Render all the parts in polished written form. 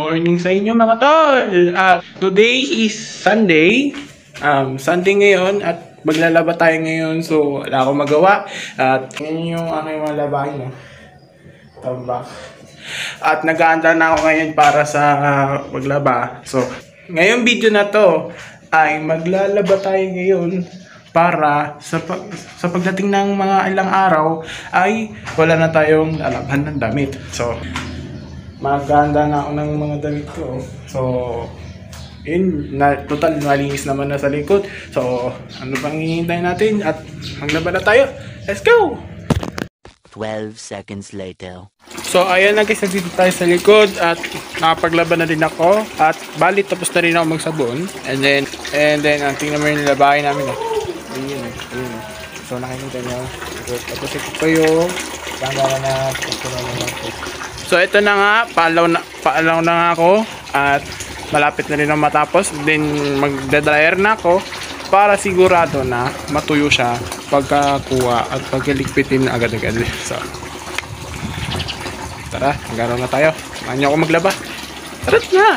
morning sa inyo mga tol! Today is Sunday. Sunday ngayon at maglalaba tayo ngayon, so wala akong magawa. At yun yung aking mga labahin. No? Tambak. At nag-aanda na ako ngayon para sa maglaba. So, ngayong video na to ay maglalaba tayo ngayon para sa pagdating ng mga ilang araw ay wala na tayong lalabhan ng damit. So, maganda na ako ng mga damit ko. So, yun, total malinis naman na sa likod. So, ano pang hihintay natin? At maglaba na tayo. Let's go! 12 seconds later. So, ayan na guys, nandito tayo sa likod at nakapaglaba na din ako. At bali, tapos na rin ako magsabon. And then, tingnan mo yung labahin namin. Ayun. So, nakikita nyo. Tapos ito pa yung gagawin na so, ito na nga, paalaw na nga ako at malapit na rin ang matapos. Then, magdadryer na ako para sigurado na matuyo siya pagkakuha at pagkaligpitin na agad-agad. So, tara, magano na tayo. Samahan niyo ako maglaba. Tara na!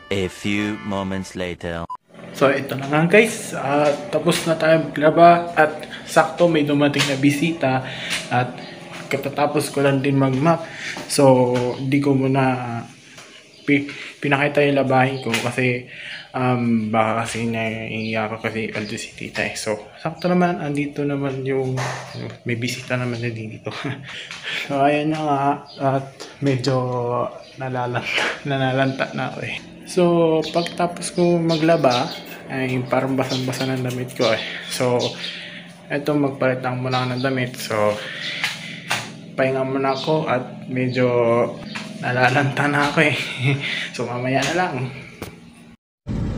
A few moments later. So, ito na nga guys. Tapos na tayo maglaba at sakto may dumating na bisita at katatapos ko lang din mag-map. So, di ko muna pinakita yung labahin ko kasi baka kasi naiiyak ako kasi andito si tita eh. So, sakto naman, andito naman yung may bisita naman na dito. So, ayan na nga at medyo nalalanta na ako eh. So, pagtapos ko maglaba, ay parang basang-basa ng damit ko eh. So, eto magpalit lang muna ako ng damit. So, pahinga muna ako at medyo nalalanta na ako eh. So, mamaya na lang.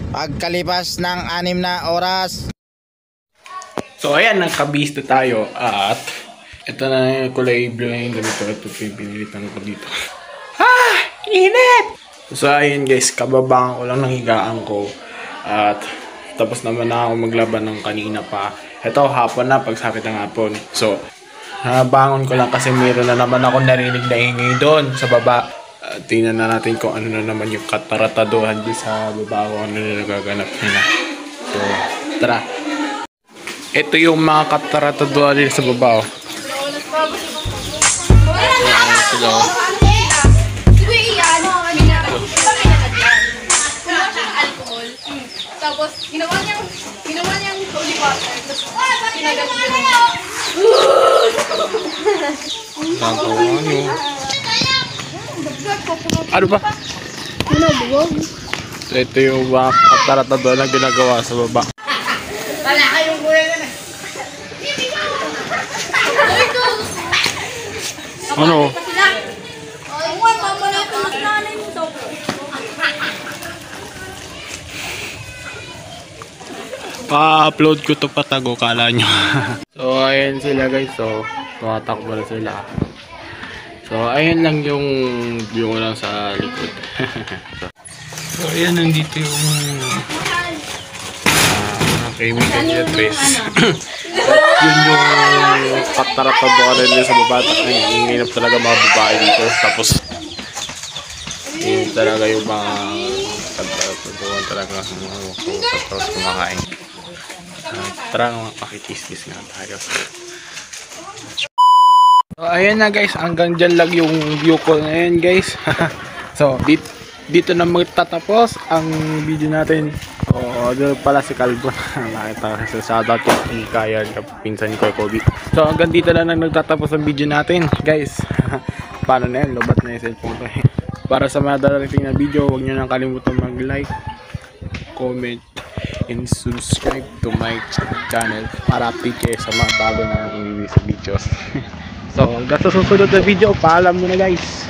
Pagkalipas ng 6 na oras. So, ayan, nagkabis na tayo at ito na yung kulay blue na yung damit ko. Ito pinilitan ko dito. Init! So, ayan guys, kababangan ko lang ng higaan ko at tapos naman na ako maglaban ng kanina pa. Ito, hapon na, pagsapit ng hapon. So, bangon ko lang kasi meron na naman ako narinig na ingay doon sa baba. Tingnan na natin kung ano na naman yung katarataduhan doon sa baba kung ano na nagaganap nila. So, tara. Ito yung mga katarataduhan nila sa baba. Sila. Tapos, ginawa niyang holy water. Tapos, kinagat ko rin. Nagawa nyo. Ano ba? So, ito yung mga katarataduhan na ginagawa sa baba. Wala kayong kuya na na. Ano? Ay, mama na ito. Nanay mo daw. Pa-upload ko to patago, kala nyo. So, ayan sila guys. So, tumatakbo na sila. So, ayan lang yung view ko lang sa likod. So, ayan, nandito yung chemical address. Yun yung katarataduhan nila sa baba. Ang hinap talaga mga babae dito. Tapos, yun talaga yung mga katarataduhan talaga. Tapos kumakain. Tara nga, pakikis-kis nga tayo. So, ayan na guys, hanggang dyan lang yung view ko na yun guys. So, dito na magtatapos ang video natin. O, doon pala si Calvo. Nakita ko sa shoutout yung kaya pinsan ko Kobe. So, hanggang dito na nagtatapos ang video natin guys. Paano na yan? Lobat na yung cellphone ko. Para sa mga darating na video, huwag nyo nang kalimutan mag-like, comment, and subscribe to my channel para update kayo sa mga bago na i-release videos. So, hanggang sa susunod na video, paalam muna guys.